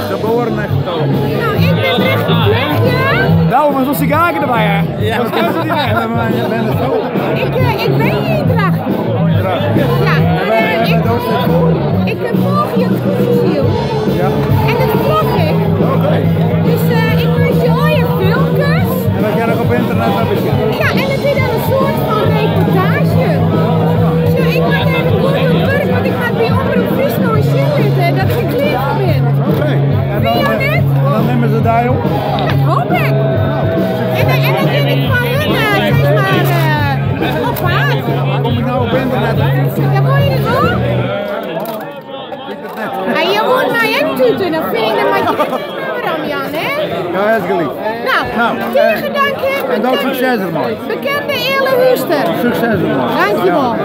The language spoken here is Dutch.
geboren en getogen. Nou, ik ben echt gevlucht, Nou, maar zo'n sigaar erbij, hè? Ja, Wat kunnen ze die net? je bent het zo. Ik ben hier in Drachten. Ja, ik volg je profiel. Ja. En dat vlog ik. Oké. Dus ik maak je al je filmpjes. En dat jij nog op internet hebt gezien? Ja, en het is dan een soort van reportage. Zo, ik maak even kort op werk, want ik ga bij Omroep Friesland in zitten dat ik klaar voor ben. Oké. En Vind je net? dan nemen ze daar op. Dat hoop ik. En dan vind ik van hun, zeg maar, op paard. Kom ik nou op internet? Ja, wil je het ook? Ja, je moet naar hem tuten, dan vind ik dat maar je Jan, hè? Ja, het is geliefd. Nou, tegen dank En dan succes ermee. bekende Ele Huster. Succes ermee. Dankjewel.